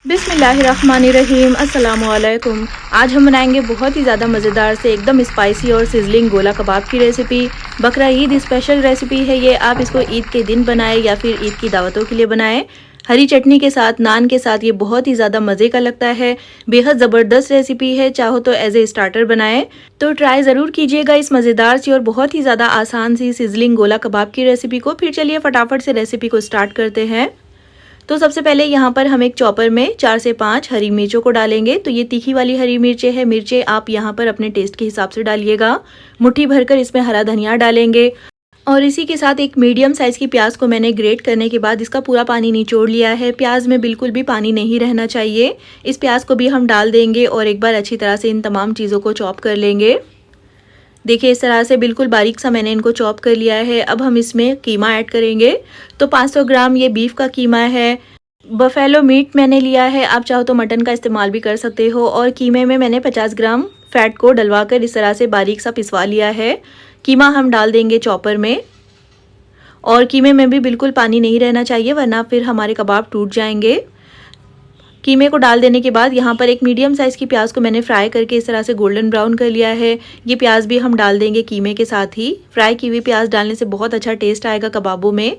बिस्मिल्लाहिर्रहमानिर्रहीम अस्सलामुअलैकुम। आज हम बनाएंगे बहुत ही ज़्यादा मज़ेदार से एकदम स्पाइसी और सिजलिंग गोला कबाब की रेसिपी। बकरा ईद स्पेशल रेसिपी है ये। आप इसको ईद के दिन बनाएं या फिर ईद की दावतों के लिए बनाएं। हरी चटनी के साथ, नान के साथ ये बहुत ही ज़्यादा मज़े का लगता है। बेहद ज़बरदस्त रेसिपी है। चाहो तो एज ए स्टार्टर बनाएं तो ट्राई ज़रूर कीजिएगा इस मज़ेदार सी और बहुत ही ज़्यादा आसान सी सिजलिंग गोला कबाब की रेसिपी को। फिर चलिए फटाफट से रेसिपी को स्टार्ट करते हैं। तो सबसे पहले यहाँ पर हम एक चॉपर में 4 से 5 हरी मिर्चों को डालेंगे। तो ये तीखी वाली हरी मिर्चें हैं। मिर्चें आप यहाँ पर अपने टेस्ट के हिसाब से डालिएगा। मुट्ठी भरकर इसमें हरा धनिया डालेंगे और इसी के साथ एक मीडियम साइज़ की प्याज को मैंने ग्रेट करने के बाद इसका पूरा पानी निचोड़ लिया है। प्याज में बिल्कुल भी पानी नहीं रहना चाहिए। इस प्याज को भी हम डाल देंगे और एक बार अच्छी तरह से इन तमाम चीज़ों को चॉप कर लेंगे। देखिए इस तरह से बिल्कुल बारीक सा मैंने इनको चॉप कर लिया है। अब हम इसमें कीमा ऐड करेंगे। तो 500 ग्राम ये बीफ का कीमा है। बफेलो मीट मैंने लिया है, आप चाहो तो मटन का इस्तेमाल भी कर सकते हो। और कीमे में मैंने 50 ग्राम फैट को डलवाकर इस तरह से बारीक सा पिसवा लिया है। कीमा हम डाल देंगे चॉपर में और कीमे में भी बिल्कुल पानी नहीं रहना चाहिए वरना फिर हमारे कबाब टूट जाएंगे। कीमे को डाल देने के बाद यहाँ पर एक मीडियम साइज़ की प्याज को मैंने फ्राई करके इस तरह से गोल्डन ब्राउन कर लिया है। ये प्याज भी हम डाल देंगे कीमे के साथ ही। फ्राई की हुई प्याज डालने से बहुत अच्छा टेस्ट आएगा कबाबों में।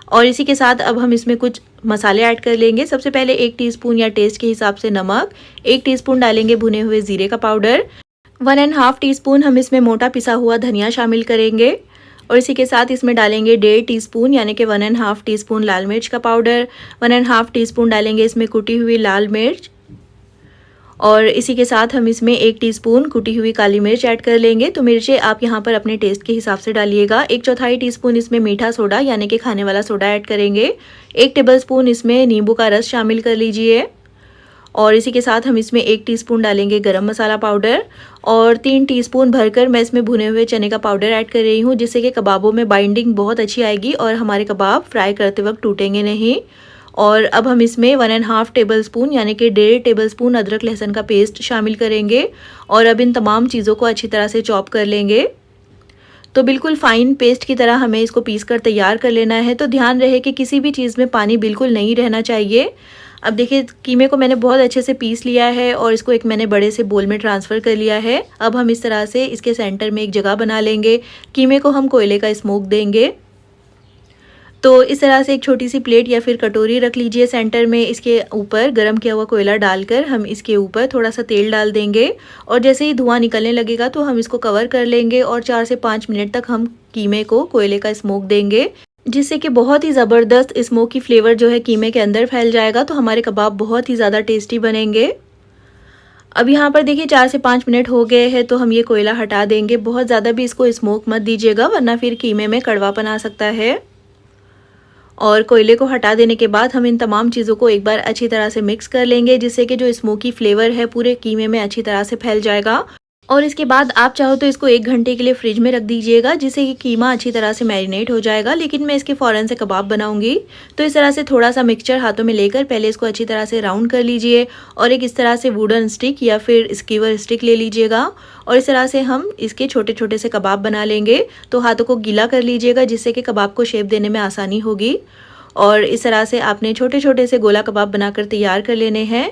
और इसी के साथ अब हम इसमें कुछ मसाले ऐड कर लेंगे। सबसे पहले 1 टीस्पून या टेस्ट के हिसाब से नमक, 1 टीस्पून डालेंगे भुने हुए ज़ीरे का पाउडर, 1.5 टीस्पून हम इसमें मोटा पिसा हुआ धनिया शामिल करेंगे। और इसी के साथ इसमें डालेंगे 1.5 टीस्पून यानी कि 1.5 टीस्पून लाल मिर्च का पाउडर, 1.5 टीस्पून डालेंगे इसमें कुटी हुई लाल मिर्च। और इसी के साथ हम इसमें 1 टीस्पून कुटी हुई काली मिर्च ऐड कर लेंगे। तो मिर्चें आप यहाँ पर अपने टेस्ट के हिसाब से डालिएगा। 1/4 टीस्पून इसमें मीठा सोडा यानी कि खाने वाला सोडा ऐड करेंगे। 1 टेबलस्पून इसमें नींबू का रस शामिल कर लीजिए। और इसी के साथ हम इसमें 1 टीस्पून डालेंगे गरम मसाला पाउडर और 3 टीस्पून भरकर मैं इसमें भुने हुए चने का पाउडर ऐड कर रही हूँ, जिससे कि कबाबों में बाइंडिंग बहुत अच्छी आएगी और हमारे कबाब फ्राई करते वक्त टूटेंगे नहीं। और अब हम इसमें 1.5 टेबलस्पून यानी कि 1.5 टेबलस्पून अदरक लहसुन का पेस्ट शामिल करेंगे और अब इन तमाम चीज़ों को अच्छी तरह से चॉप कर लेंगे। तो बिल्कुल फाइन पेस्ट की तरह हमें इसको पीस कर तैयार कर लेना है। तो ध्यान रहे कि किसी भी चीज़ में पानी बिल्कुल नहीं रहना चाहिए। अब देखिए कीमे को मैंने बहुत अच्छे से पीस लिया है और इसको एक मैंने बड़े से बोल में ट्रांसफ़र कर लिया है। अब हम इस तरह से इसके सेंटर में एक जगह बना लेंगे। कीमे को हम कोयले का स्मोक देंगे। तो इस तरह से एक छोटी सी प्लेट या फिर कटोरी रख लीजिए सेंटर में। इसके ऊपर गरम किया हुआ कोयला डालकर हम इसके ऊपर थोड़ा सा तेल डाल देंगे और जैसे ही धुआं निकलने लगेगा तो हम इसको कवर कर लेंगे और 4 से 5 मिनट तक हम कीमे को कोयले का स्मोक देंगे, जिससे कि बहुत ही ज़बरदस्त स्मोकी फ्लेवर जो है कीमे के अंदर फैल जाएगा। तो हमारे कबाब बहुत ही ज़्यादा टेस्टी बनेंगे। अब यहाँ पर देखिए 4 से 5 मिनट हो गए हैं तो हम ये कोयला हटा देंगे। बहुत ज़्यादा भी इसको स्मोक मत दीजिएगा वरना फिर कीमे में कड़वापन आ सकता है। और कोयले को हटा देने के बाद हम इन तमाम चीज़ों को एक बार अच्छी तरह से मिक्स कर लेंगे, जिससे कि जो स्मोकी फ्लेवर है पूरे कीमे में अच्छी तरह से फैल जाएगा। और इसके बाद आप चाहो तो इसको 1 घंटे के लिए फ्रिज में रख दीजिएगा, जिससे कि कीमा अच्छी तरह से मैरिनेट हो जाएगा। लेकिन मैं इसके फ़ौरन से कबाब बनाऊंगी। तो इस तरह से थोड़ा सा मिक्सचर हाथों में लेकर पहले इसको अच्छी तरह से राउंड कर लीजिए और एक इस तरह से वुडन स्टिक या फिर स्कीवर स्टिक ले लीजिएगा और इस तरह से हम इसके छोटे छोटे से कबाब बना लेंगे। तो हाथों को गीला कर लीजिएगा, जिससे कि कबाब को शेप देने में आसानी होगी। और इस तरह से आपने छोटे छोटे से गोला कबाब बनाकर तैयार कर लेने हैं।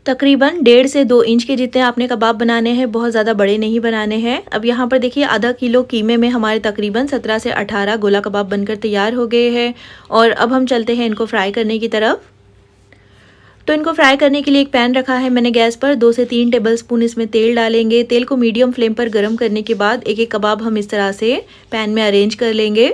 तकरीबन 1.5 से 2 इंच के जितने आपने कबाब बनाने हैं, बहुत ज़्यादा बड़े नहीं बनाने हैं। अब यहाँ पर देखिए आधा किलो कीमे में हमारे तकरीबन 17 से 18 गोला कबाब बनकर तैयार हो गए हैं। और अब हम चलते हैं इनको फ्राई करने की तरफ। तो इनको फ्राई करने के लिए एक पैन रखा है मैंने गैस पर। 2 से 3 टेबलस्पून इसमें तेल डालेंगे। तेल को मीडियम फ्लेम पर गर्म करने के बाद एक एक कबाब हम इस तरह से पैन में अरेंज कर लेंगे।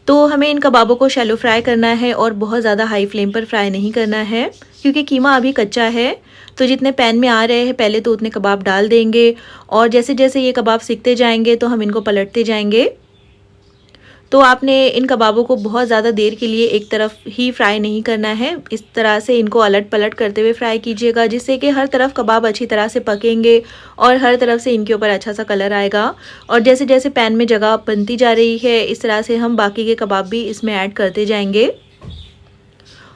तो हमें इन कबाबों को शैलो फ्राई करना है और बहुत ज़्यादा हाई फ्लेम पर फ्राई नहीं करना है, क्योंकि कीमा अभी कच्चा है। तो जितने पैन में आ रहे हैं पहले तो उतने कबाब डाल देंगे और जैसे जैसे ये कबाब सिकते जाएंगे तो हम इनको पलटते जाएंगे। तो आपने इन कबाबों को बहुत ज़्यादा देर के लिए एक तरफ ही फ्राई नहीं करना है। इस तरह से इनको अलट पलट करते हुए फ्राई कीजिएगा, जिससे कि हर तरफ कबाब अच्छी तरह से पकेंगे और हर तरफ से इनके ऊपर अच्छा सा कलर आएगा। और जैसे जैसे पैन में जगह बनती जा रही है इस तरह से हम बाकी के कबाब भी इसमें ऐड करते जाएंगे।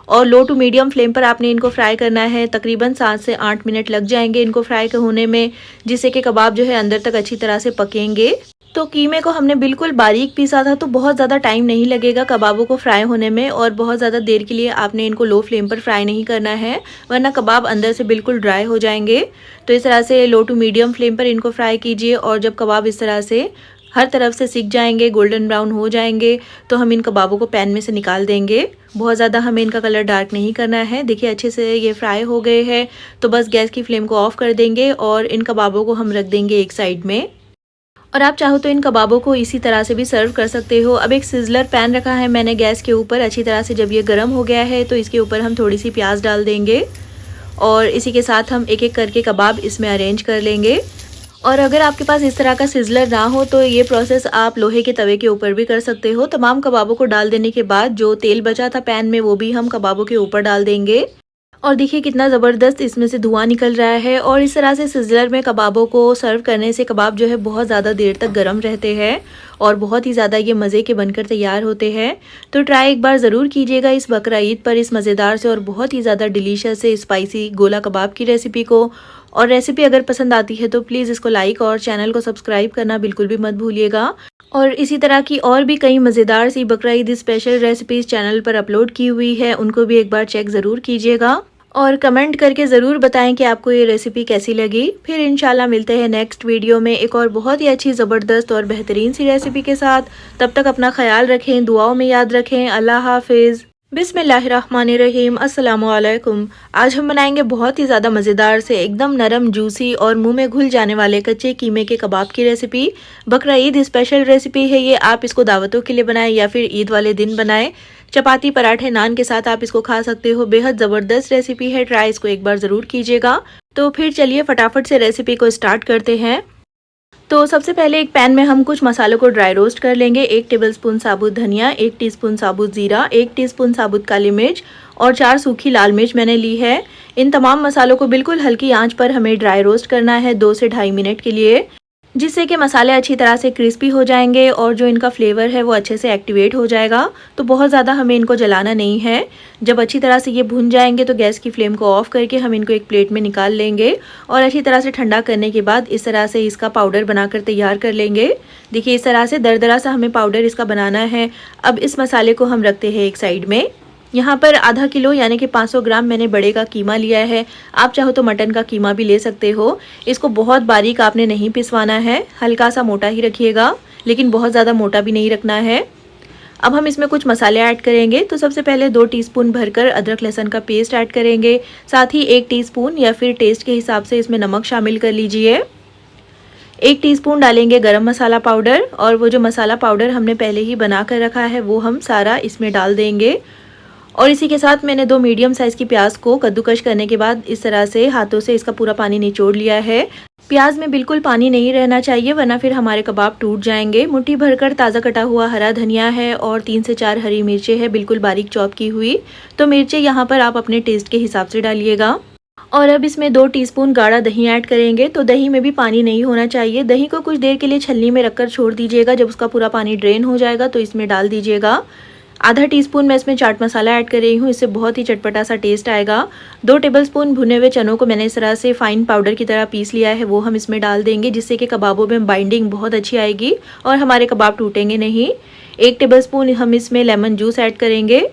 और लो टू मीडियम फ्लेम पर आपने इनको फ्राई करना है। तकरीबन 7 से 8 मिनट लग जाएंगे इनको फ्राई होने में, जिससे कि कबाब जो है अंदर तक अच्छी तरह से पकेंगे। तो कीमे को हमने बिल्कुल बारीक पीसा था, तो बहुत ज़्यादा टाइम नहीं लगेगा कबाबों को फ्राई होने में, और बहुत ज़्यादा देर के लिए आपने इनको लो फ्लेम पर फ्राई नहीं करना है, वरना कबाब अंदर से बिल्कुल ड्राई हो जाएंगे। तो इस तरह से लो टू मीडियम फ्लेम पर इनको फ्राई कीजिए, और जब कबाब इस तरह से हर तरफ से सिक जाएंगे, गोल्डन ब्राउन हो जाएंगे, तो हम इन कबाबों को पैन में से निकाल देंगे। बहुत ज़्यादा हमें इनका कलर डार्क नहीं करना है। देखिए अच्छे से ये फ्राई हो गए हैं, तो बस गैस की फ्लेम को ऑफ कर देंगे और इन कबाबों को हम रख देंगे एक साइड में। और आप चाहो तो इन कबाबों को इसी तरह से भी सर्व कर सकते हो। अब एक सिजलर पैन रखा है मैंने गैस के ऊपर, अच्छी तरह से जब ये गर्म हो गया है तो इसके ऊपर हम थोड़ी सी प्याज डाल देंगे, और इसी के साथ हम एक एक करके कबाब इसमें अरेंज कर लेंगे। और अगर आपके पास इस तरह का सिजलर ना हो तो ये प्रोसेस आप लोहे के तवे के ऊपर भी कर सकते हो। तमाम कबाबों को डाल देने के बाद जो तेल बचा था पैन में, वो भी हम कबाबों के ऊपर डाल देंगे। और देखिए कितना ज़बरदस्त इसमें से धुआं निकल रहा है। और इस तरह से सिजलर में कबाबों को सर्व करने से कबाब जो है बहुत ज़्यादा देर तक गर्म रहते हैं और बहुत ही ज़्यादा ये मज़े के बनकर तैयार होते हैं। तो ट्राई एक बार ज़रूर कीजिएगा इस बकरा ईद पर इस मज़ेदार से और बहुत ही ज़्यादा डिलीशियस से स्पाइसी गोला कबाब की रेसिपी को। और रेसिपी अगर पसंद आती है तो प्लीज़ इसको लाइक और चैनल को सब्सक्राइब करना बिल्कुल भी मत भूलिएगा। और इसी तरह की और भी कई मज़ेदार सी बकरा ईद स्पेशल रेसिपीज़ चैनल पर अपलोड की हुई है, उनको भी एक बार चेक ज़रूर कीजिएगा। और कमेंट करके ज़रूर बताएं कि आपको ये रेसिपी कैसी लगी। फिर इंशाल्लाह मिलते हैं नेक्स्ट वीडियो में एक और बहुत ही अच्छी ज़बरदस्त और बेहतरीन सी रेसिपी के साथ। तब तक अपना ख्याल रखें, दुआओं में याद रखें। अल्लाह हाफिज़। बिस्मिल्लाहिर्रहमानिर्रहीम। अस्सलामुअलैकुम। आज हम बनाएंगे बहुत ही ज़्यादा मज़ेदार से एकदम नरम जूसी और मुंह में घुल जाने वाले कच्चे कीमे के कबाब की रेसिपी। बकरा ईद स्पेशल रेसिपी है ये। आप इसको दावतों के लिए बनाएं या फिर ईद वाले दिन बनाएं। चपाती, पराठे, नान के साथ आप इसको खा सकते हो। बेहद ज़बरदस्त रेसिपी है, ट्राई इसको एक बार ज़रूर कीजिएगा। तो फिर चलिए फटाफट से रेसिपी को स्टार्ट करते हैं। तो सबसे पहले एक पैन में हम कुछ मसालों को ड्राई रोस्ट कर लेंगे। 1 टेबलस्पून साबुत धनिया, 1 टीस्पून साबुत ज़ीरा, 1 टीस्पून साबुत काली मिर्च और 4 सूखी लाल मिर्च मैंने ली है। इन तमाम मसालों को बिल्कुल हल्की आंच पर हमें ड्राई रोस्ट करना है 2 से ढाई मिनट के लिए, जिससे कि मसाले अच्छी तरह से क्रिस्पी हो जाएंगे और जो इनका फ्लेवर है वो अच्छे से एक्टिवेट हो जाएगा। तो बहुत ज़्यादा हमें इनको जलाना नहीं है। जब अच्छी तरह से ये भुन जाएंगे तो गैस की फ्लेम को ऑफ करके हम इनको एक प्लेट में निकाल लेंगे और अच्छी तरह से ठंडा करने के बाद इस तरह से इसका पाउडर बनाकर तैयार कर लेंगे। देखिए इस तरह से दरदरा सा हमें पाउडर इसका बनाना है। अब इस मसाले को हम रखते हैं एक साइड में। यहाँ पर आधा किलो यानी कि 500 ग्राम मैंने बड़े का कीमा लिया है। आप चाहो तो मटन का कीमा भी ले सकते हो। इसको बहुत बारीक आपने नहीं पिसवाना है, हल्का सा मोटा ही रखिएगा, लेकिन बहुत ज़्यादा मोटा भी नहीं रखना है। अब हम इसमें कुछ मसाले ऐड करेंगे। तो सबसे पहले 2 टीस्पून भरकर अदरक लहसुन का पेस्ट ऐड करेंगे। साथ ही 1 टीस्पून या फिर टेस्ट के हिसाब से इसमें नमक शामिल कर लीजिए। 1 टीस्पून डालेंगे गरम मसाला पाउडर, और वो जो मसाला पाउडर हमने पहले ही बना कर रखा है वो हम सारा इसमें डाल देंगे। और इसी के साथ मैंने 2 मीडियम साइज़ की प्याज को कद्दूकश करने के बाद इस तरह से हाथों से इसका पूरा पानी निचोड़ लिया है। प्याज में बिल्कुल पानी नहीं रहना चाहिए, वरना फिर हमारे कबाब टूट जाएंगे। मुट्ठी भरकर ताज़ा कटा हुआ हरा धनिया है और 3 से 4 हरी मिर्चें हैं बिल्कुल बारीक चॉप की हुई। तो मिर्चें यहाँ पर आप अपने टेस्ट के हिसाब से डालिएगा। और अब इसमें 2 टीस्पून गाढ़ा दही ऐड करेंगे। तो दही में भी पानी नहीं होना चाहिए। दही को कुछ देर के लिए छलनी में रखकर छोड़ दीजिएगा। जब उसका पूरा पानी ड्रेन हो जाएगा तो इसमें डाल दीजिएगा। आधा टीस्पून मैं इसमें चाट मसाला ऐड कर रही हूँ, इससे बहुत ही चटपटा सा टेस्ट आएगा। 2 टेबलस्पून भुने हुए चनों को मैंने इस तरह से फाइन पाउडर की तरह पीस लिया है, वो हम इसमें डाल देंगे, जिससे कि कबाबों में बाइंडिंग बहुत अच्छी आएगी और हमारे कबाब टूटेंगे नहीं। 1 टेबलस्पून हम इसमें लेमन जूस ऐड करेंगे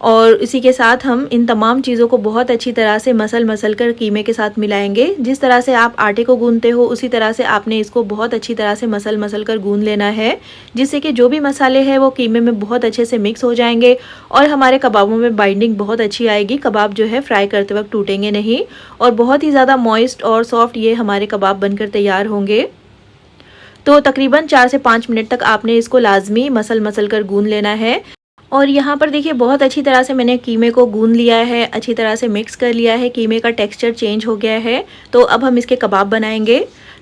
और इसी के साथ हम इन तमाम चीज़ों को बहुत अच्छी तरह से मसल कर कीमे के साथ मिलाएंगे। जिस तरह से आप आटे को गूंदते हो उसी तरह से आपने इसको बहुत अच्छी तरह से मसल कर गूंद लेना है, जिससे कि जो भी मसाले हैं वो कीमे में बहुत अच्छे से मिक्स हो जाएंगे और हमारे कबाबों में बाइंडिंग बहुत अच्छी आएगी। कबाब जो है फ्राई करते वक्त टूटेंगे नहीं और बहुत ही ज़्यादा मॉइस्ट और सॉफ्ट ये हमारे कबाब बनकर तैयार होंगे। तो तकरीबन 4 से 5 मिनट तक आपने इसको लाजमी मसल कर गूंद लेना है। और यहाँ पर देखिए बहुत अच्छी तरह से मैंने कीमे को गूंद लिया है, अच्छी तरह से मिक्स कर लिया है, कीमे का टेक्सचर चेंज हो गया है। तो अब हम इसके कबाब बनाएंगे।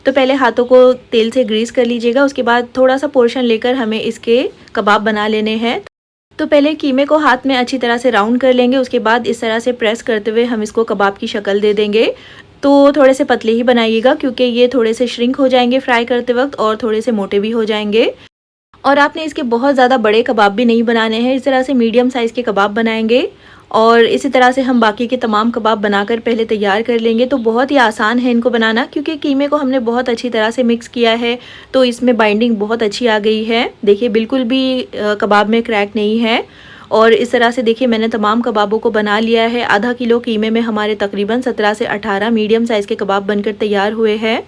तो पहले हाथों को तेल से ग्रीस कर लीजिएगा, उसके बाद थोड़ा सा पोर्शन लेकर हमें इसके कबाब बना लेने हैं। तो पहले कीमे को हाथ में अच्छी तरह से राउंड कर लेंगे, उसके बाद इस तरह से प्रेस करते हुए हम इसको कबाब की शक्ल दे देंगे। तो थोड़े से पतले ही बनाइएगा क्योंकि ये थोड़े से श्रिंक हो जाएंगे फ्राई करते वक्त और थोड़े से मोटे भी हो जाएंगे। और आपने इसके बहुत ज़्यादा बड़े कबाब भी नहीं बनाने हैं, इस तरह से मीडियम साइज़ के कबाब बनाएंगे। और इसी तरह से हम बाकी के तमाम कबाब बनाकर पहले तैयार कर लेंगे। तो बहुत ही आसान है इनको बनाना, क्योंकि कीमे को हमने बहुत अच्छी तरह से मिक्स किया है, तो इसमें बाइंडिंग बहुत अच्छी आ गई है। देखिए बिल्कुल भी कबाब में क्रैक नहीं है। और इस तरह से देखिए मैंने तमाम कबाबों को बना लिया है। आधा किलो कीमे में हमारे तकरीबन 17 से 18 मीडियम साइज़ के कबाब बनकर तैयार हुए हैं।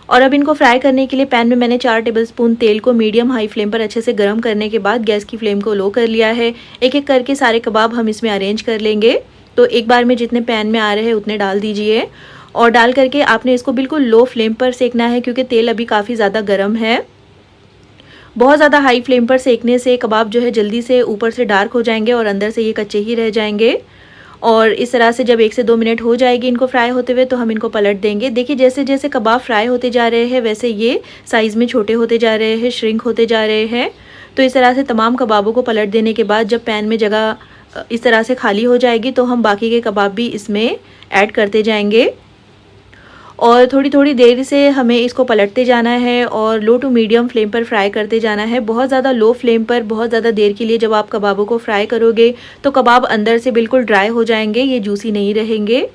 और अब इनको फ्राई करने के लिए पैन में मैंने 4 टेबलस्पून तेल को मीडियम हाई फ्लेम पर अच्छे से गर्म करने के बाद गैस की फ्लेम को लो कर लिया है। एक एक करके सारे कबाब हम इसमें अरेंज कर लेंगे। तो एक बार में जितने पैन में आ रहे हैं उतने डाल दीजिए, और डाल करके आपने इसको बिल्कुल लो फ्लेम पर सेकना है, क्योंकि तेल अभी काफ़ी ज़्यादा गर्म है। बहुत ज़्यादा हाई फ्लेम पर सेकने से कबाब जो है जल्दी से ऊपर से डार्क हो जाएंगे और अंदर से ये कच्चे ही रह जाएंगे। और इस तरह से जब 1 से 2 मिनट हो जाएगी इनको फ्राई होते हुए, तो हम इनको पलट देंगे। देखिए जैसे जैसे कबाब फ्राई होते जा रहे हैं वैसे ये साइज़ में छोटे होते जा रहे हैं, श्रिंक होते जा रहे हैं। तो इस तरह से तमाम कबाबों को पलट देने के बाद जब पैन में जगह इस तरह से खाली हो जाएगी, तो हम बाकी के कबाब भी इसमें ऐड करते जाएंगे। और थोड़ी थोड़ी देर से हमें इसको पलटते जाना है और लो टू मीडियम फ्लेम पर फ्राई करते जाना है। बहुत ज़्यादा लो फ्लेम पर बहुत ज़्यादा देर के लिए जब आप कबाबों को फ्राई करोगे तो कबाब अंदर से बिल्कुल ड्राई हो जाएंगे, ये जूसी नहीं रहेंगे।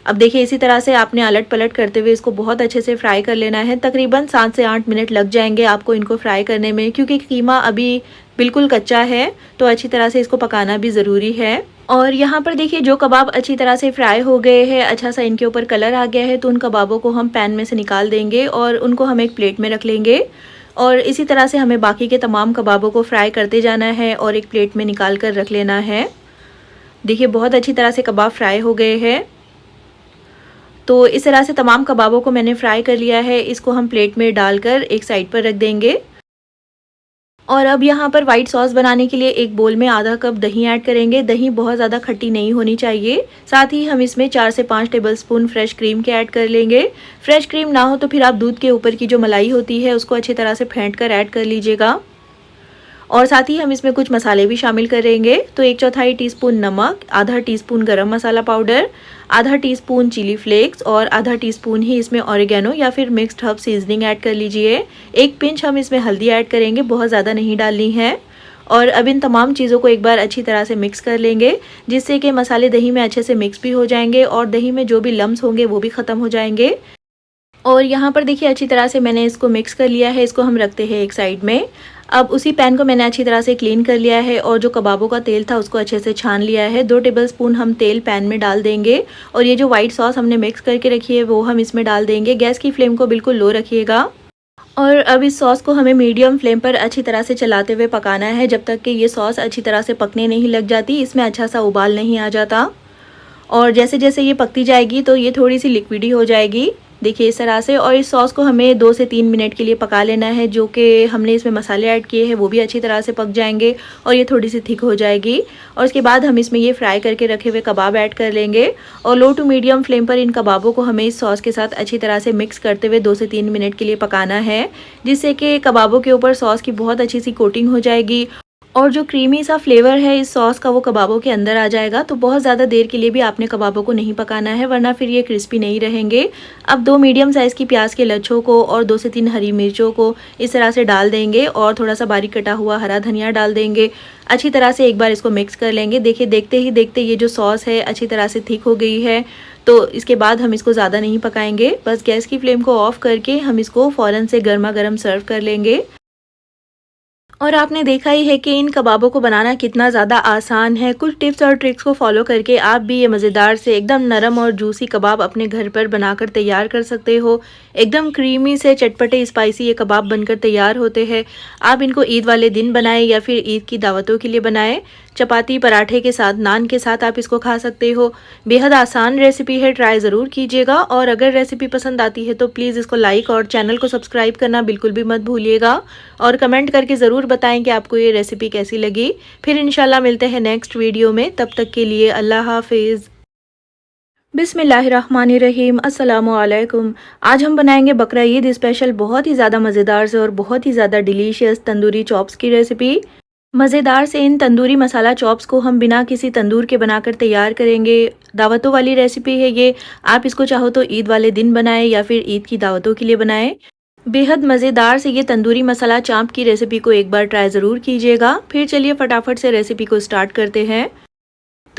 अब देखिए इसी तरह से आपने अलट पलट करते हुए इसको बहुत अच्छे से फ्राई कर लेना है। तकरीबन 7 से 8 मिनट लग जाएंगे आपको इनको फ्राई करने में, क्योंकि कीमा अभी बिल्कुल कच्चा है, तो अच्छी तरह से इसको पकाना भी ज़रूरी है। और यहाँ पर देखिए जो कबाब अच्छी तरह से फ्राई हो गए हैं, अच्छा सा इनके ऊपर कलर आ गया है, तो उन कबाबों को हम पैन में से निकाल देंगे और उनको हम एक प्लेट में रख लेंगे। और इसी तरह से हमें बाकी के तमाम कबाबों को फ्राई करते जाना है और एक प्लेट में निकाल कर रख लेना है। देखिए बहुत अच्छी तरह से कबाब फ्राई हो गए हैं। तो इस तरह से तमाम कबाबों को मैंने फ्राई कर लिया है। इसको हम प्लेट में डालकर एक साइड पर रख देंगे। और अब यहाँ पर वाइट सॉस बनाने के लिए एक बोल में आधा कप दही ऐड करेंगे। दही बहुत ज़्यादा खट्टी नहीं होनी चाहिए। साथ ही हम इसमें 4 से 5 टेबलस्पून फ्रेश क्रीम के ऐड कर लेंगे। फ्रेश क्रीम ना हो तो फिर आप दूध के ऊपर की जो मलाई होती है उसको अच्छी तरह से फेंट कर ऐड कर लीजिएगा। और साथ ही हम इसमें कुछ मसाले भी शामिल करेंगे। तो 1/4 टीस्पून नमक, आधा टीस्पून गरम मसाला पाउडर, आधा टीस्पून चिली फ्लेक्स और आधा टीस्पून ही इसमें ऑरिगेनो या फिर मिक्स्ड हर्ब सीजनिंग ऐड कर लीजिए। एक पिंच हम इसमें हल्दी ऐड करेंगे, बहुत ज़्यादा नहीं डालनी है। और अब इन तमाम चीज़ों को एक बार अच्छी तरह से मिक्स कर लेंगे, जिससे कि मसाले दही में अच्छे से मिक्स भी हो जाएंगे और दही में जो भी लम्स होंगे वो भी ख़त्म हो जाएंगे। और यहाँ पर देखिए अच्छी तरह से मैंने इसको मिक्स कर लिया है। इसको हम रखते हैं एक साइड में। अब उसी पैन को मैंने अच्छी तरह से क्लीन कर लिया है और जो कबाबों का तेल था उसको अच्छे से छान लिया है। 2 टेबलस्पून हम तेल पैन में डाल देंगे और ये जो वाइट सॉस हमने मिक्स करके रखी है वो हम इसमें डाल देंगे। गैस की फ्लेम को बिल्कुल लो रखिएगा। और अब इस सॉस को हमें मीडियम फ्लेम पर अच्छी तरह से चलाते हुए पकाना है, जब तक कि ये सॉस अच्छी तरह से पकने नहीं लग जाती, इसमें अच्छा सा उबाल नहीं आ जाता। और जैसे जैसे ये पकती जाएगी तो ये थोड़ी सी लिक्विडी हो जाएगी, देखिए इस तरह से। और इस सॉस को हमें 2 से 3 मिनट के लिए पका लेना है। जो कि हमने इसमें मसाले ऐड किए हैं वो भी अच्छी तरह से पक जाएंगे और ये थोड़ी सी थिक हो जाएगी। और उसके बाद हम इसमें ये फ्राई करके रखे हुए कबाब ऐड कर लेंगे और लो टू मीडियम फ्लेम पर इन कबाबों को हमें इस सॉस के साथ अच्छी तरह से मिक्स करते हुए 2 से 3 मिनट के लिए पकाना है, जिससे कि कबाबों के ऊपर सॉस की बहुत अच्छी सी कोटिंग हो जाएगी और जो क्रीमी सा फ्लेवर है इस सॉस का वो कबाबों के अंदर आ जाएगा। तो बहुत ज़्यादा देर के लिए भी आपने कबाबों को नहीं पकाना है, वरना फिर ये क्रिस्पी नहीं रहेंगे। अब 2 मीडियम साइज़ की प्याज के लच्छों को और 2 से 3 हरी मिर्चों को इस तरह से डाल देंगे और थोड़ा सा बारीक कटा हुआ हरा धनिया डाल देंगे। अच्छी तरह से एक बार इसको मिक्स कर लेंगे। देखिए देखते ही देखते ये जो सॉस है अच्छी तरह से थिक हो गई है। तो इसके बाद हम इसको ज़्यादा नहीं पकाएंगे, बस गैस की फ्लेम को ऑफ करके हम इसको फ़ौरन से गर्मा गर्म सर्व कर लेंगे। और आपने देखा ही है कि इन कबाबों को बनाना कितना ज़्यादा आसान है। कुछ टिप्स और ट्रिक्स को फॉलो करके आप भी ये मज़ेदार से एकदम नरम और जूसी कबाब अपने घर पर बनाकर तैयार कर सकते हो। एकदम क्रीमी से चटपटे स्पाइसी ये कबाब बनकर तैयार होते हैं। आप इनको ईद वाले दिन बनाएं या फिर ईद की दावतों के लिए बनाएं। चपाती पराठे के साथ, नान के साथ आप इसको खा सकते हो। बेहद आसान रेसिपी है, ट्राई ज़रूर कीजिएगा। और अगर रेसिपी पसंद आती है तो प्लीज़ इसको लाइक और चैनल को सब्सक्राइब करना बिल्कुल भी मत भूलिएगा। और कमेंट करके ज़रूर बताएं कि आपको ये रेसिपी कैसी लगी। फिर इंशाल्लाह मिलते हैं नेक्स्ट वीडियो में, तब तक के लिए अल्लाह हाफिज़। बिस्मिल्लाहिर्रहमानिर्रहीम, अस्सलामु अलैकुम। आज हम बनाएंगे बकरा ईद स्पेशल बहुत ही ज़्यादा मज़ेदार से और बहुत ही ज़्यादा डिलीशियस तंदूरी चॉप्स की रेसिपी। मज़ेदार से इन तंदूरी मसाला चॉप्स को हम बिना किसी तंदूर के बनाकर तैयार करेंगे। दावतों वाली रेसिपी है ये। आप इसको चाहो तो ईद वाले दिन बनाएं या फिर ईद की दावतों के लिए बनाएं। बेहद मज़ेदार से ये तंदूरी मसाला चाप की रेसिपी को एक बार ट्राई ज़रूर कीजिएगा। फिर चलिए फटाफट से रेसिपी को स्टार्ट करते हैं।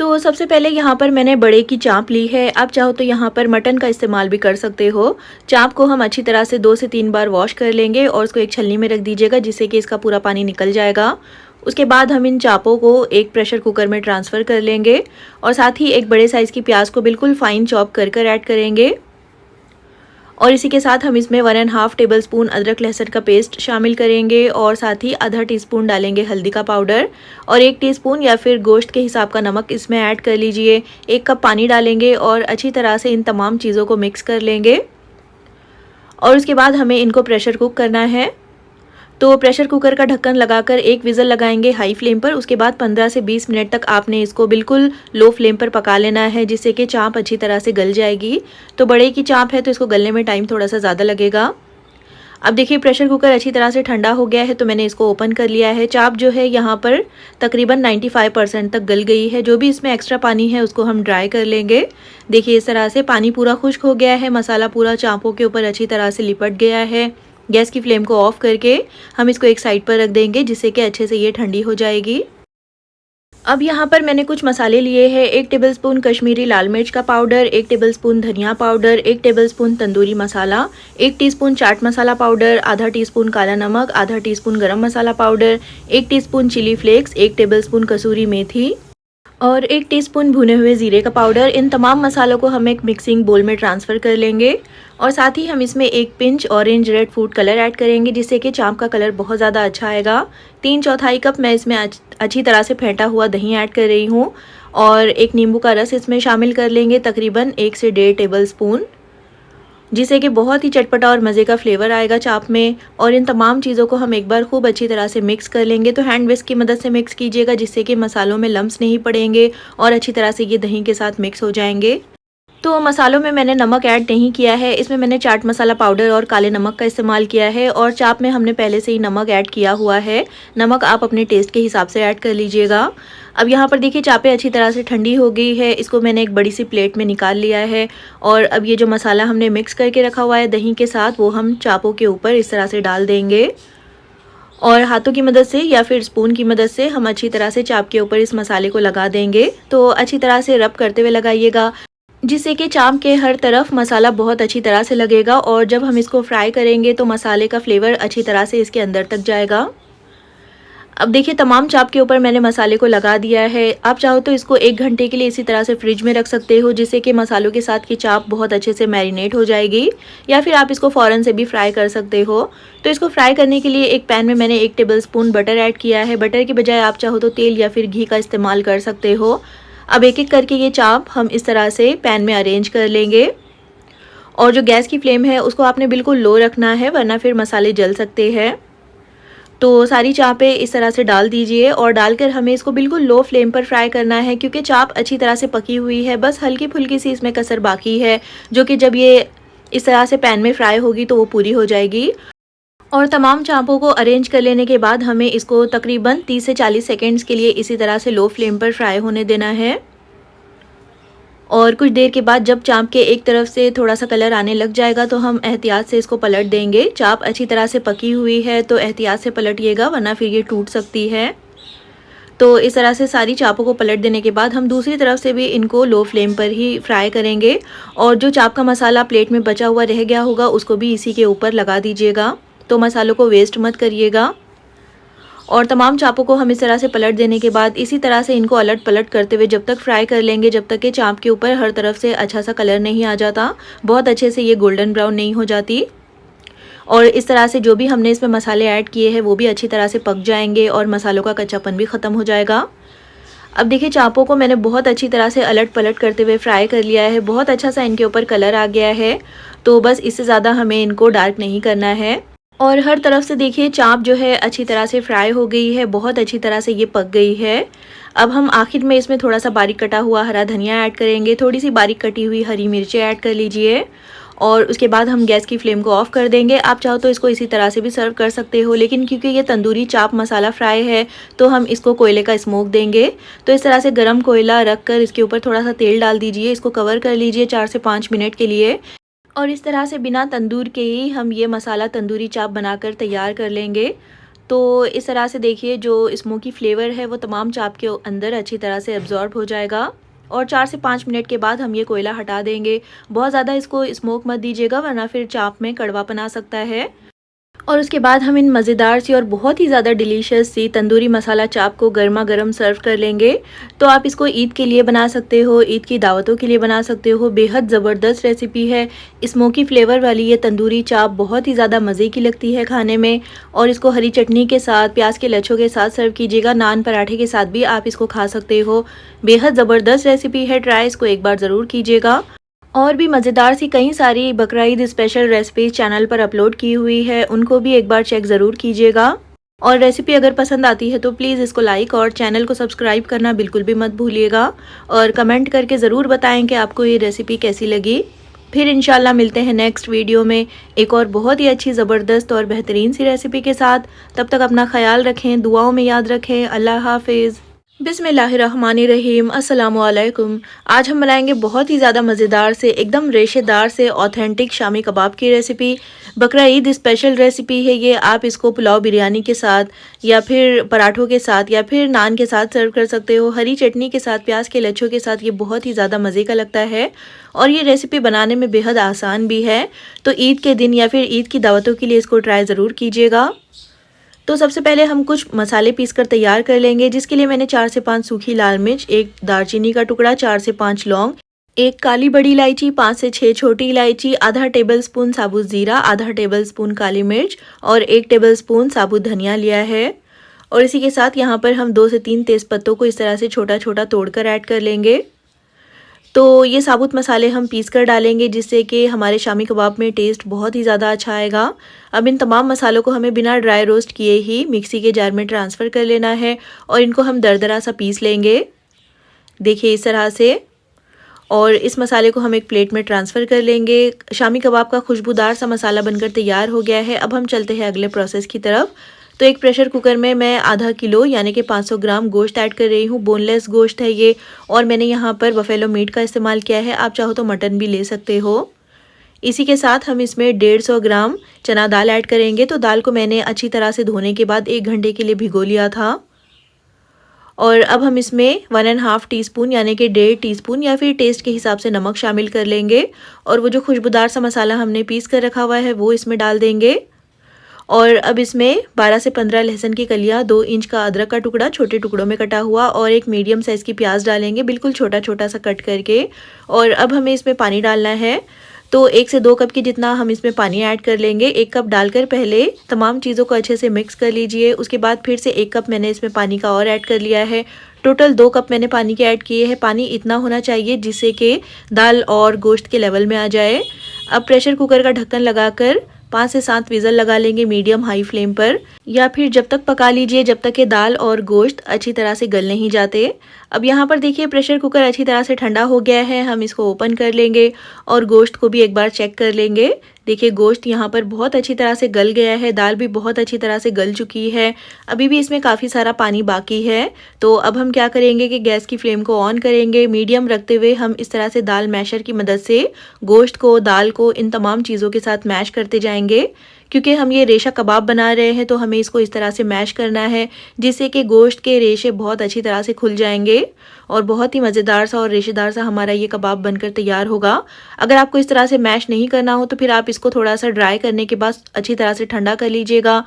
तो सबसे पहले यहाँ पर मैंने बड़े की चाँप ली है। आप चाहो तो यहाँ पर मटन का इस्तेमाल भी कर सकते हो। चाँप को हम अच्छी तरह से 2 से 3 बार वॉश कर लेंगे और उसको एक छलनी में रख दीजिएगा, जिससे कि इसका पूरा पानी निकल जाएगा। उसके बाद हम इन चाँपों को एक प्रेशर कुकर में ट्रांसफ़र कर लेंगे और साथ ही एक बड़े साइज़ की प्याज को बिल्कुल फ़ाइन चॉप कर ऐड करेंगे। और इसी के साथ हम इसमें 1½ टेबलस्पून अदरक लहसुन का पेस्ट शामिल करेंगे और साथ ही आधा टीस्पून डालेंगे हल्दी का पाउडर और 1 टीस्पून या फिर गोश्त के हिसाब का नमक इसमें ऐड कर लीजिए। 1 कप पानी डालेंगे और अच्छी तरह से इन तमाम चीज़ों को मिक्स कर लेंगे और उसके बाद हमें इनको प्रेशर कुक करना है। तो प्रेशर कुकर का ढक्कन लगाकर एक विज़ल लगाएंगे हाई फ्लेम पर। उसके बाद 15 से 20 मिनट तक आपने इसको बिल्कुल लो फ्लेम पर पका लेना है, जिससे कि चाँप अच्छी तरह से गल जाएगी। तो बड़े की चाँप है तो इसको गलने में टाइम थोड़ा सा ज़्यादा लगेगा। अब देखिए प्रेशर कुकर अच्छी तरह से ठंडा हो गया है, तो मैंने इसको ओपन कर लिया है। चाँप जो है यहाँ पर तकरीबन 95% तक गल गई है। जो भी इसमें एक्स्ट्रा पानी है उसको हम ड्राई कर लेंगे। देखिए इस तरह से पानी पूरा खुश्क हो गया है, मसाला पूरा चाँपों के ऊपर अच्छी तरह से लिपट गया है। गैस की फ्लेम को ऑफ करके हम इसको एक साइड पर रख देंगे, जिससे कि अच्छे से ये ठंडी हो जाएगी। अब यहाँ पर मैंने कुछ मसाले लिए हैं। 1 टेबलस्पून कश्मीरी लाल मिर्च का पाउडर, 1 टेबलस्पून धनिया powder, 1 tablespoon tandoori masala, 1 teaspoon chaat masala powder, आधा टीस्पून काला नमक, आधा teaspoon garam masala powder, 1 teaspoon chilli flakes, 1 tablespoon कसूरी मेथी और 1 टीस्पून भुने हुए ज़ीरे का पाउडर। इन तमाम मसालों को हम एक मिक्सिंग बोल में ट्रांसफ़र कर लेंगे और साथ ही हम इसमें 1 pinch orange red food colour add करेंगे, जिससे कि चाँप का कलर बहुत ज़्यादा अच्छा आएगा। 3/4 कप मैं इसमें अच्छी तरह से फेंटा हुआ दही ऐड कर रही हूँ और एक नींबू का रस इसमें शामिल कर लेंगे, तकरीबन 1 से 1.5 टेबलस्पून, जिससे कि बहुत ही चटपटा और मज़े का फ्लेवर आएगा चाँप में। और इन तमाम चीज़ों को हम एक बार खूब अच्छी तरह से मिक्स कर लेंगे। तो हैंड विस्क की मदद से मिक्स कीजिएगा, जिससे कि मसालों में लम्स नहीं पड़ेंगे और अच्छी तरह से ये दही के साथ मिक्स हो जाएंगे। तो मसालों में मैंने नमक ऐड नहीं किया है, इसमें मैंने चाट मसाला पाउडर और काले नमक का इस्तेमाल किया है और चाप में हमने पहले से ही नमक ऐड किया हुआ है। नमक आप अपने टेस्ट के हिसाब से ऐड कर लीजिएगा। अब यहाँ पर देखिए चापें अच्छी तरह से ठंडी हो गई है, इसको मैंने एक बड़ी सी प्लेट में निकाल लिया है और अब ये जो मसाला हमने मिक्स करके रखा हुआ है दही के साथ, वो हम चापों के ऊपर इस तरह से डाल देंगे और हाथों की मदद से या फिर स्पून की मदद से हम अच्छी तरह से चाप के ऊपर इस मसाले को लगा देंगे। तो अच्छी तरह से रब करते हुए लगाइएगा, जिससे कि चाप के हर तरफ मसाला बहुत अच्छी तरह से लगेगा और जब हम इसको फ्राई करेंगे तो मसाले का फ्लेवर अच्छी तरह से इसके अंदर तक जाएगा। अब देखिए तमाम चाप के ऊपर मैंने मसाले को लगा दिया है। आप चाहो तो इसको 1 घंटे के लिए इसी तरह से फ्रिज में रख सकते हो, जिससे कि मसालों के साथ की चाप बहुत अच्छे से मैरिनेट हो जाएगी, या फिर आप इसको फ़ौरन से भी फ्राई कर सकते हो। तो इसको फ्राई करने के लिए एक पैन में मैंने 1 टेबलस्पून बटर ऐड किया है। बटर की बजाय आप चाहो तो तेल या फिर घी का इस्तेमाल कर सकते हो। अब एक एक करके ये चाप हम इस तरह से पैन में अरेंज कर लेंगे और जो गैस की फ्लेम है उसको आपने बिल्कुल लो रखना है, वरना फिर मसाले जल सकते हैं। तो सारी चापें इस तरह से डाल दीजिए और डालकर हमें इसको बिल्कुल लो फ्लेम पर फ्राई करना है, क्योंकि चाप अच्छी तरह से पकी हुई है, बस हल्की फुल्की सी इसमें कसर बाकी है, जो कि जब ये इस तरह से पैन में फ्राई होगी तो वो पूरी हो जाएगी। और तमाम चापों को अरेंज कर लेने के बाद हमें इसको तकरीबन 30 से 40 सेकंड्स के लिए इसी तरह से लो फ्लेम पर फ्राई होने देना है। और कुछ देर के बाद जब चाप के एक तरफ से थोड़ा सा कलर आने लग जाएगा तो हम एहतियात से इसको पलट देंगे। चाप अच्छी तरह से पकी हुई है तो एहतियात से पलटिएगा, वरना फिर ये टूट सकती है। तो इस तरह से सारी चापों को पलट देने के बाद हम दूसरी तरफ से भी इनको लो फ्लेम पर ही फ्राई करेंगे और जो चाप का मसाला प्लेट में बचा हुआ रह गया होगा उसको भी इसी के ऊपर लगा दीजिएगा। तो मसालों को वेस्ट मत करिएगा। और तमाम चापों को हम इस तरह से पलट देने के बाद इसी तरह से इनको अलट पलट करते हुए जब तक फ्राई कर लेंगे, जब तक कि चाप के ऊपर हर तरफ से अच्छा सा कलर नहीं आ जाता, बहुत अच्छे से ये गोल्डन ब्राउन नहीं हो जाती। और इस तरह से जो भी हमने इसमें मसाले ऐड किए हैं वो भी अच्छी तरह से पक जाएंगे और मसालों का कच्चापन भी ख़त्म हो जाएगा। अब देखिए चापों को मैंने बहुत अच्छी तरह से अलट पलट करते हुए फ्राई कर लिया है, बहुत अच्छा सा इनके ऊपर कलर आ गया है। तो बस इससे ज़्यादा हमें इनको डार्क नहीं करना है। और हर तरफ से देखिए चाप जो है अच्छी तरह से फ्राई हो गई है, बहुत अच्छी तरह से ये पक गई है। अब हम आखिर में इसमें थोड़ा सा बारीक कटा हुआ हरा धनिया ऐड करेंगे, थोड़ी सी बारीक कटी हुई हरी मिर्चें ऐड कर लीजिए और उसके बाद हम गैस की फ्लेम को ऑफ़ कर देंगे। आप चाहो तो इसको इसी तरह से भी सर्व कर सकते हो, लेकिन क्योंकि ये तंदूरी चाप मसाला फ्राई है तो हम इसको कोयले का स्मोक देंगे। तो इस तरह से गरम कोयला रख कर इसके ऊपर थोड़ा सा तेल डाल दीजिए, इसको कवर कर लीजिए 4 से 5 मिनट के लिए और इस तरह से बिना तंदूर के ही हम ये मसाला तंदूरी चाप बनाकर तैयार कर लेंगे। तो इस तरह से देखिए जो स्मोकी फ्लेवर है वो तमाम चाप के अंदर अच्छी तरह से एब्जॉर्ब हो जाएगा। और 4 से 5 मिनट के बाद हम ये कोयला हटा देंगे। बहुत ज़्यादा इसको स्मोक मत दीजिएगा वरना फिर चाप में कड़वापन आ सकता है। और उसके बाद हम इन मज़ेदार सी और बहुत ही ज़्यादा डिलीशियस सी तंदूरी मसाला चाप को गर्मा गर्म सर्व कर लेंगे। तो आप इसको ईद के लिए बना सकते हो, ईद की दावतों के लिए बना सकते हो। बेहद ज़बरदस्त रेसिपी है। स्मोकी फ्लेवर वाली ये तंदूरी चाप बहुत ही ज़्यादा मज़े की लगती है खाने में। और इसको हरी चटनी के साथ, प्याज के लच्छों के साथ सर्व कीजिएगा। नान पराठे के साथ भी आप इसको खा सकते हो। बेहद ज़बरदस्त रेसिपी है, ट्राई इसको एक बार ज़रूर कीजिएगा। और भी मज़ेदार सी कई सारी बकरा ईद स्पेशल रेसिपीज़ चैनल पर अपलोड की हुई है, उनको भी एक बार चेक ज़रूर कीजिएगा। और रेसिपी अगर पसंद आती है तो प्लीज़ इसको लाइक और चैनल को सब्सक्राइब करना बिल्कुल भी मत भूलिएगा। और कमेंट करके ज़रूर बताएं कि आपको ये रेसिपी कैसी लगी। फिर इंशाल्लाह मिलते हैं नेक्स्ट वीडियो में एक और बहुत ही अच्छी ज़बरदस्त और बेहतरीन सी रेसिपी के साथ। तब तक अपना ख्याल रखें, दुआओं में याद रखें। अल्लाह हाफिज़। बिस्मिल्लाहिर्रहमानिर्रहीम। अस्सलामुअलैकुम। आज हम बनाएंगे बहुत ही ज़्यादा मज़ेदार से, एकदम रेशेदार से ऑथेंटिक शामी कबाब की रेसिपी। बकरा ईद स्पेशल रेसिपी है ये। आप इसको पुलाव बिरयानी के साथ या फिर पराठों के साथ या फिर नान के साथ सर्व कर सकते हो। हरी चटनी के साथ, प्याज के लच्छों के साथ ये बहुत ही ज़्यादा मज़े का लगता है। और ये रेसिपी बनाने में बेहद आसान भी है। तो ईद के दिन या फिर ईद की दावतों के लिए इसको ट्राई ज़रूर कीजिएगा। तो सबसे पहले हम कुछ मसाले पीसकर तैयार कर लेंगे, जिसके लिए मैंने 4 से 5 सूखी लाल मिर्च, एक दालचीनी का टुकड़ा, 4 से 5 लौंग, एक काली बड़ी इलायची, 5 से 6 छोटी इलायची, आधा टेबलस्पून साबुत ज़ीरा, आधा टेबलस्पून काली मिर्च और 1 टेबलस्पून साबुत धनिया लिया है। और इसी के साथ यहाँ पर हम 2 से 3 तेज़पत्तों को इस तरह से छोटा छोटा तोड़कर ऐड कर लेंगे। तो ये साबुत मसाले हम पीस कर डालेंगे, जिससे कि हमारे शामी कबाब में टेस्ट बहुत ही ज़्यादा अच्छा आएगा। अब इन तमाम मसालों को हमें बिना ड्राई रोस्ट किए ही मिक्सी के जार में ट्रांसफ़र कर लेना है और इनको हम दरदरा सा पीस लेंगे, देखिए इस तरह से। और इस मसाले को हम एक प्लेट में ट्रांसफ़र कर लेंगे। शामी कबाब का खुशबूदार सा मसाला बनकर तैयार हो गया है। अब हम चलते हैं अगले प्रोसेस की तरफ। तो एक प्रेशर कुकर में मैं आधा किलो यानी कि 500 ग्राम गोश्त ऐड कर रही हूँ। बोनलेस गोश्त है ये और मैंने यहाँ पर बफेलो मीट का इस्तेमाल किया है। आप चाहो तो मटन भी ले सकते हो। इसी के साथ हम इसमें 150 ग्राम चना दाल ऐड करेंगे। तो दाल को मैंने अच्छी तरह से धोने के बाद 1 घंटे के लिए भिगो लिया था। और अब हम इसमें 1.5 टीस्पून यानी कि 1.5 टीस्पून या फिर टेस्ट के हिसाब से नमक शामिल कर लेंगे। और वो जो खुशबूदार सा मसाला हमने पीस कर रखा हुआ है वो इसमें डाल देंगे। और अब इसमें 12 से 15 लहसुन की कलियां, 2 इंच का अदरक का टुकड़ा छोटे टुकड़ों में कटा हुआ और एक मीडियम साइज़ की प्याज डालेंगे, बिल्कुल छोटा छोटा सा कट करके। और अब हमें इसमें पानी डालना है। तो 1 से 2 कप की जितना हम इसमें पानी ऐड कर लेंगे। 1 कप डालकर पहले तमाम चीज़ों को अच्छे से मिक्स कर लीजिए। उसके बाद फिर से 1 कप मैंने इसमें पानी का और ऐड कर लिया है। टोटल 2 कप मैंने पानी के ऐड किए हैं। पानी इतना होना चाहिए जिससे कि दाल और गोश्त के लेवल में आ जाए। अब प्रेशर कुकर का ढक्कन लगाकर 5 से 7 विज़ल लगा लेंगे मीडियम हाई फ्लेम पर, या फिर जब तक पका लीजिए जब तक कि दाल और गोश्त अच्छी तरह से गल नहीं जाते। अब यहाँ पर देखिए प्रेशर कुकर अच्छी तरह से ठंडा हो गया है। हम इसको ओपन कर लेंगे और गोश्त को भी एक बार चेक कर लेंगे। देखिए गोश्त यहाँ पर बहुत अच्छी तरह से गल गया है, दाल भी बहुत अच्छी तरह से गल चुकी है। अभी भी इसमें काफ़ी सारा पानी बाकी है। तो अब हम क्या करेंगे कि गैस की फ्लेम को ऑन करेंगे, मीडियम रखते हुए हम इस तरह से दाल मैशर की मदद से गोश्त को, दाल को, इन तमाम चीज़ों के साथ मैश करते जाएंगे। क्योंकि हम ये रेशा कबाब बना रहे हैं तो हमें इसको इस तरह से मैश करना है जिससे कि गोश्त के रेशे बहुत अच्छी तरह से खुल जाएंगे और बहुत ही मज़ेदार सा और रेशेदार सा हमारा ये कबाब बनकर तैयार होगा। अगर आपको इस तरह से मैश नहीं करना हो तो फिर आप इसको थोड़ा सा ड्राई करने के बाद अच्छी तरह से ठंडा कर लीजिएगा।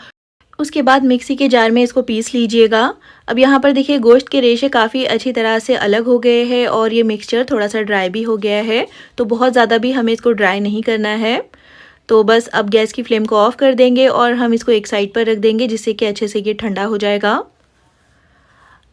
उसके बाद मिक्सी के जार में इसको पीस लीजिएगा। अब यहाँ पर देखिए गोश्त के रेशे काफ़ी अच्छी तरह से अलग हो गए हैं और ये मिक्सचर थोड़ा सा ड्राई भी हो गया है। तो बहुत ज़्यादा भी हमें इसको ड्राई नहीं करना है। तो बस अब गैस की फ्लेम को ऑफ कर देंगे और हम इसको एक साइड पर रख देंगे जिससे कि अच्छे से ये ठंडा हो जाएगा।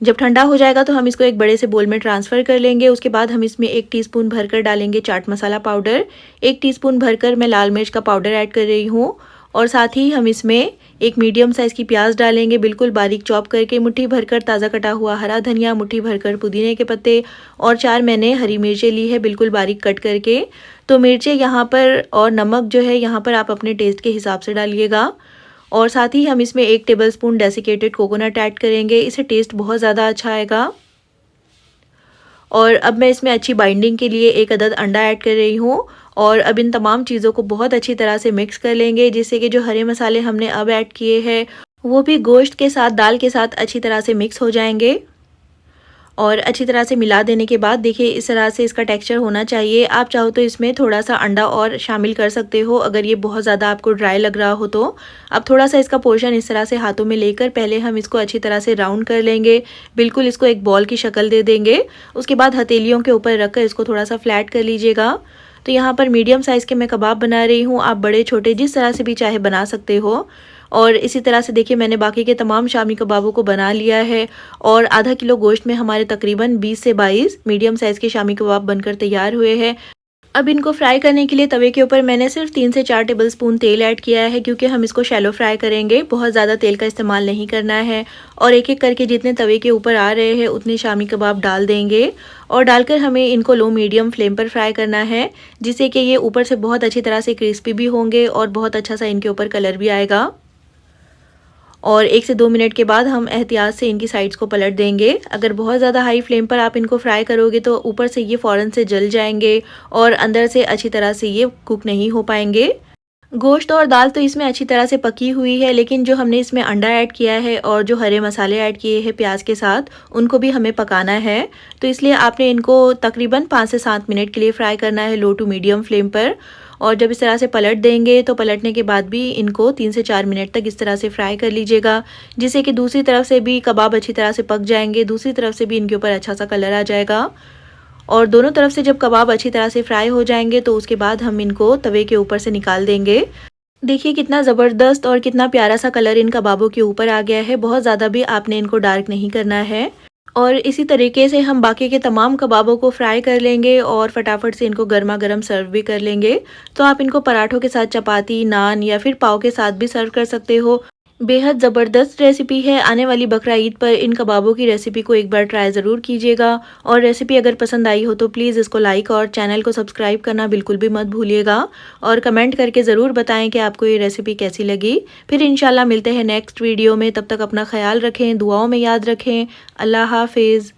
जब ठंडा हो जाएगा तो हम इसको एक बड़े से बोल में ट्रांसफ़र कर लेंगे। उसके बाद हम इसमें 1 टीस्पून भरकर डालेंगे चाट मसाला पाउडर, 1 टीस्पून भरकर मैं लाल मिर्च का पाउडर ऐड कर रही हूँ और साथ ही हम इसमें एक मीडियम साइज़ की प्याज डालेंगे, बिल्कुल बारीक चॉप करके, मुट्ठी भरकर ताज़ा कटा हुआ हरा धनिया, मुट्ठी भरकर पुदीने के पत्ते और 4 मैंने हरी मिर्चें ली है बिल्कुल बारीक कट करके। तो मिर्चें यहाँ पर और नमक जो है यहाँ पर आप अपने टेस्ट के हिसाब से डालिएगा। और साथ ही हम इसमें 1 टेबलस्पून डेसिकेटेड कोकोनट ऐड करेंगे, इससे टेस्ट बहुत ज़्यादा अच्छा आएगा। और अब मैं इसमें अच्छी बाइंडिंग के लिए 1 अदद अंडा ऐड कर रही हूँ और अब इन तमाम चीज़ों को बहुत अच्छी तरह से मिक्स कर लेंगे जिससे कि जो हरे मसाले हमने अब ऐड किए हैं वो भी गोश्त के साथ, दाल के साथ अच्छी तरह से मिक्स हो जाएंगे। और अच्छी तरह से मिला देने के बाद देखिए इस तरह से इसका टेक्सचर होना चाहिए। आप चाहो तो इसमें थोड़ा सा अंडा और शामिल कर सकते हो, अगर ये बहुत ज़्यादा आपको ड्राई लग रहा हो तो। अब थोड़ा सा इसका पोर्शन इस तरह से हाथों में लेकर पहले हम इसको अच्छी तरह से राउंड कर लेंगे, बिल्कुल इसको एक बॉल की शक्ल दे देंगे। उसके बाद हथेलियों के ऊपर रख कर इसको थोड़ा सा फ्लैट कर लीजिएगा। तो यहाँ पर मीडियम साइज़ के मैं कबाब बना रही हूँ, आप बड़े छोटे जिस तरह से भी चाहे बना सकते हो। और इसी तरह से देखिए मैंने बाकी के तमाम शामी कबाबों को बना लिया है और आधा किलो गोश्त में हमारे तकरीबन 20 से 22 मीडियम साइज़ के शामी कबाब बनकर तैयार हुए हैं। अब इनको फ्राई करने के लिए तवे के ऊपर मैंने सिर्फ 3 से 4 टेबलस्पून तेल ऐड किया है, क्योंकि हम इसको शैलो फ्राई करेंगे, बहुत ज़्यादा तेल का इस्तेमाल नहीं करना है। और एक एक करके जितने तवे के ऊपर आ रहे हैं उतने शामी कबाब डाल देंगे और डालकर हमें इनको लो मीडियम फ्लेम पर फ्राई करना है, जिससे कि ये ऊपर से बहुत अच्छी तरह से क्रिस्पी भी होंगे और बहुत अच्छा सा इनके ऊपर कलर भी आएगा। और 1 से 2 मिनट के बाद हम एहतियात से इनकी साइड्स को पलट देंगे। अगर बहुत ज़्यादा हाई फ्लेम पर आप इनको फ्राई करोगे तो ऊपर से ये फ़ौरन से जल जाएंगे और अंदर से अच्छी तरह से ये कुक नहीं हो पाएंगे। गोश्त और दाल तो इसमें अच्छी तरह से पकी हुई है, लेकिन जो हमने इसमें अंडा ऐड किया है और जो हरे मसाले ऐड किए हैं प्याज के साथ, उनको भी हमें पकाना है। तो इसलिए आपने इनको तकरीबन 5 से 7 मिनट के लिए फ्राई करना है लो टू मीडियम फ्लेम पर। और जब इस तरह से पलट देंगे तो पलटने के बाद भी इनको 3 से 4 मिनट तक इस तरह से फ्राई कर लीजिएगा, जिससे कि दूसरी तरफ से भी कबाब अच्छी तरह से पक जाएंगे, दूसरी तरफ से भी इनके ऊपर अच्छा सा कलर आ जाएगा। और दोनों तरफ से जब कबाब अच्छी तरह से फ्राई हो जाएंगे तो उसके बाद हम इनको तवे के ऊपर से निकाल देंगे। देखिए कितना ज़बरदस्त और कितना प्यारा सा कलर इन कबाबों के ऊपर आ गया है, बहुत ज़्यादा भी आपने इनको डार्क नहीं करना है। और इसी तरीके से हम बाकी के तमाम कबाबों को फ्राई कर लेंगे और फटाफट से इनको गर्मा गर्म सर्व भी कर लेंगे। तो आप इनको पराठों के साथ, चपाती, नान या फिर पाव के साथ भी सर्व कर सकते हो। बेहद ज़बरदस्त रेसिपी है। आने वाली बकरा ईद पर इन कबाबों की रेसिपी को एक बार ट्राई ज़रूर कीजिएगा। और रेसिपी अगर पसंद आई हो तो प्लीज़ इसको लाइक और चैनल को सब्सक्राइब करना बिल्कुल भी मत भूलिएगा। और कमेंट करके ज़रूर बताएं कि आपको ये रेसिपी कैसी लगी। फिर इंशाल्लाह मिलते हैं नेक्स्ट वीडियो में, तब तक अपना ख्याल रखें, दुआओं में याद रखें। अल्लाह हाफिज़।